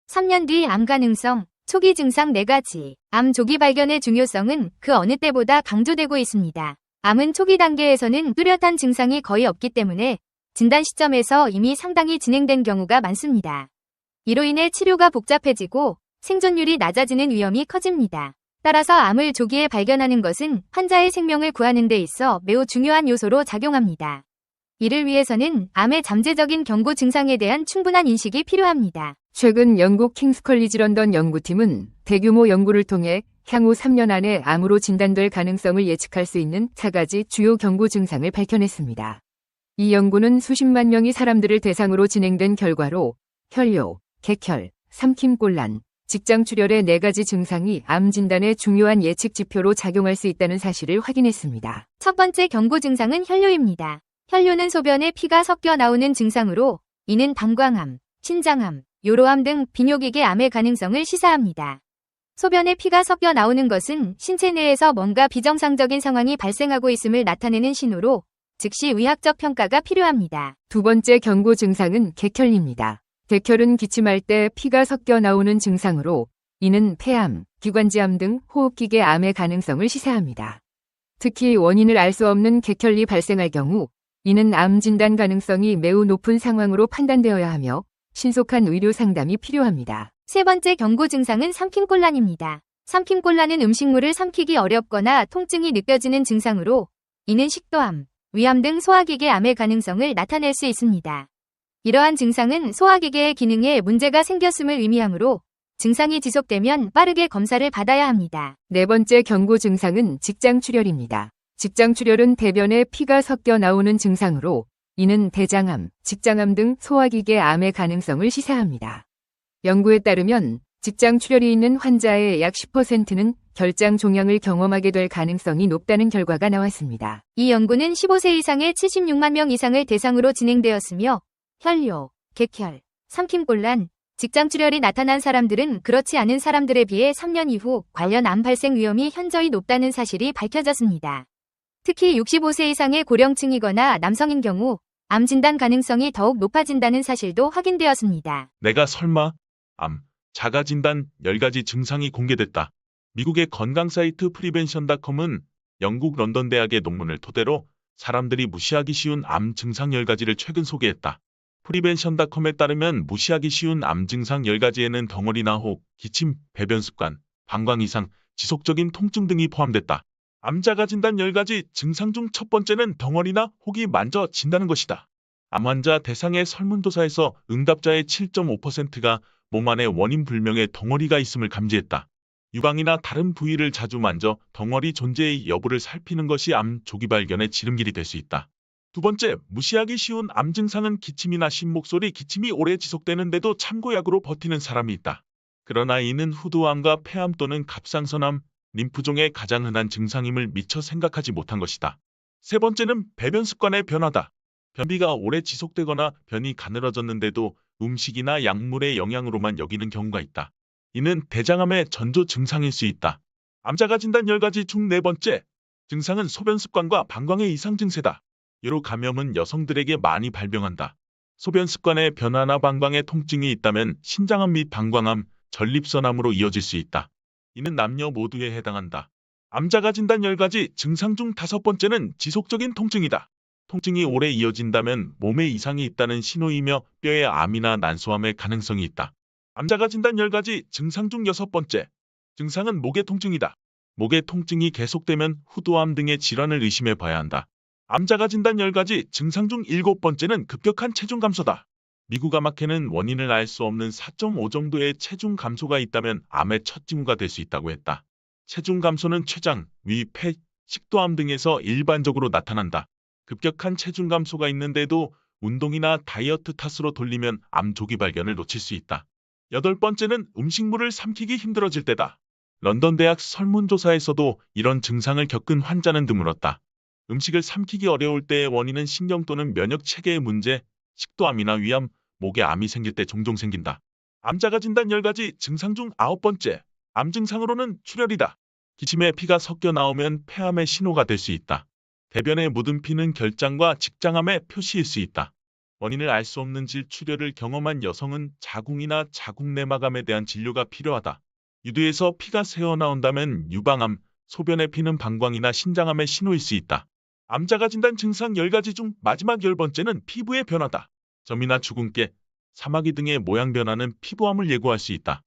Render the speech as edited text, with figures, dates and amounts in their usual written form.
3년 뒤 암 가능성, 초기 증상 4가지. 암 조기 발견의 중요성은 그 어느 때보다 강조되고 있습니다. 암은 초기 단계에서는 뚜렷한 증상이 거의 없기 때문에 진단 시점에서 이미 상당히 진행된 경우가 많습니다. 이로 인해 치료가 복잡해지고 생존율이 낮아지는 위험이 커집니다. 따라서 암을 조기에 발견하는 것은 환자의 생명을 구하는 데 있어 매우 중요한 요소로 작용합니다. 이를 위해서는 암의 잠재적인 경고 증상에 대한 충분한 인식이 필요합니다. 최근 영국 킹스 컬리지 런던 연구팀은 대규모 연구를 통해 향후 3년 안에 암으로 진단될 가능성을 예측할 수 있는 4가지 주요 경고 증상을 밝혀냈습니다. 이 연구는 수십만 명의 사람들을 대상으로 진행된 결과로 혈뇨, 객혈, 삼킴곤란, 직장 출혈의 4가지 증상이 암 진단의 중요한 예측 지표로 작용할 수 있다는 사실을 확인했습니다. 첫 번째 경고 증상은 혈뇨입니다. 혈뇨는 소변에 피가 섞여 나오는 증상으로 이는 방광암, 신장암, 요로암 등 비뇨기계 암의 가능성을 시사합니다. 소변에 피가 섞여 나오는 것은 신체 내에서 뭔가 비정상적인 상황이 발생하고 있음을 나타내는 신호로 즉시 의학적 평가가 필요합니다. 두 번째 경고 증상은 객혈입니다. 객혈은 기침할 때 피가 섞여 나오는 증상으로 이는 폐암, 기관지암 등 호흡기계 암의 가능성을 시사합니다. 특히 원인을 알 수 없는 객혈이 발생할 경우 이는 암 진단 가능성이 매우 높은 상황으로 판단되어야 하며 신속한 의료 상담이 필요합니다. 세 번째 경고 증상은 삼킴곤란입니다. 삼킴곤란은 음식물을 삼키기 어렵거나 통증이 느껴지는 증상으로 이는 식도암, 위암 등 소화기계 암의 가능성을 나타낼 수 있습니다. 이러한 증상은 소화기계의 기능에 문제가 생겼음을 의미하므로 증상이 지속되면 빠르게 검사를 받아야 합니다. 네 번째 경고 증상은 직장 출혈입니다. 직장 출혈은 대변에 피가 섞여 나오는 증상으로 이는 대장암, 직장암 등 소화기계 암의 가능성을 시사합니다. 연구에 따르면 직장 출혈이 있는 환자의 약 10%는 결장 종양을 경험하게 될 가능성이 높다는 결과가 나왔습니다. 이 연구는 15세 이상의 76만 명 이상을 대상으로 진행되었으며 혈뇨, 객혈, 삼킴곤란, 직장 출혈이 나타난 사람들은 그렇지 않은 사람들에 비해 3년 이후 관련 암 발생 위험이 현저히 높다는 사실이 밝혀졌습니다. 특히 65세 이상의 고령층이거나 남성인 경우 암 진단 가능성이 더욱 높아진다는 사실도 확인되었습니다. 내가 설마 암, 자가 진단 10가지 증상이 공개됐다. 미국의 건강 사이트 프리벤션닷컴은 영국 런던 대학의 논문을 토대로 사람들이 무시하기 쉬운 암 증상 10가지를 최근 소개했다. 프리벤션닷컴에 따르면 무시하기 쉬운 암 증상 10가지에는 덩어리나 혹, 기침, 배변 습관, 방광 이상, 지속적인 통증 등이 포함됐다. 암 자가 진단 10가지 증상 중 첫 번째는 덩어리나 혹이 만져진다는 것이다. 암 환자 대상의 설문조사에서 응답자의 7.5%가 몸 안에 원인 불명의 덩어리가 있음을 감지했다. 유방이나 다른 부위를 자주 만져 덩어리 존재의 여부를 살피는 것이 암 조기 발견의 지름길이 될 수 있다. 두 번째, 무시하기 쉬운 암 증상은 기침이나 심목소리, 기침이 오래 지속되는데도 참고약으로 버티는 사람이 있다. 그러나 이는 후두암과 폐암 또는 갑상선암, 림프종의 가장 흔한 증상임을 미처 생각하지 못한 것이다. 세 번째는 배변 습관의 변화다. 변비가 오래 지속되거나 변이 가늘어졌는데도 음식이나 약물의 영향으로만 여기는 경우가 있다. 이는 대장암의 전조 증상일 수 있다. 암자가 진단 10가지 중 네 번째 증상은 소변 습관과 방광의 이상 증세다. 여로 감염은 여성들에게 많이 발병한다. 소변 습관의 변화나 방광에 통증이 있다면 신장암 및 방광암, 전립선암으로 이어질 수 있다. 이는 남녀 모두에 해당한다. 암자가 진단 10가지 증상 중 5번째는 지속적인 통증이다. 통증이 오래 이어진다면 몸에 이상이 있다는 신호이며 뼈의 암이나 난소암의 가능성이 있다. 암자가 진단 10가지 증상 중 6번째 증상은 목의 통증이다. 목의 통증이 계속되면 후두암 등의 질환을 의심해 봐야 한다. 암자가 진단 10가지 증상 중 7번째는 급격한 체중 감소다. 미국 암학회는 원인을 알 수 없는 4.5 정도의 체중 감소가 있다면 암의 첫 징후가 될 수 있다고 했다. 체중 감소는 췌장, 위, 폐, 식도암 등에서 일반적으로 나타난다. 급격한 체중 감소가 있는데도 운동이나 다이어트 탓으로 돌리면 암 조기 발견을 놓칠 수 있다. 8번째는 음식물을 삼키기 힘들어질 때다. 런던 대학 설문조사에서도 이런 증상을 겪은 환자는 드물었다. 음식을 삼키기 어려울 때의 원인은 신경 또는 면역 체계의 문제, 식도암이나 위암, 목에 암이 생길 때 종종 생긴다. 암자가 진단 10가지 증상 중 9번째, 암 증상으로는 출혈이다. 기침에 피가 섞여 나오면 폐암의 신호가 될 수 있다. 대변에 묻은 피는 결장과 직장암의 표시일 수 있다. 원인을 알 수 없는 질출혈을 경험한 여성은 자궁이나 자궁 내막암에 대한 진료가 필요하다. 유두에서 피가 새어나온다면 유방암, 소변에 피는 방광이나 신장암의 신호일 수 있다. 암자가 진단 증상 10가지 중 마지막 10번째는 피부의 변화다. 점이나 주근깨, 사마귀 등의 모양 변화는 피부암을 예고할 수 있다.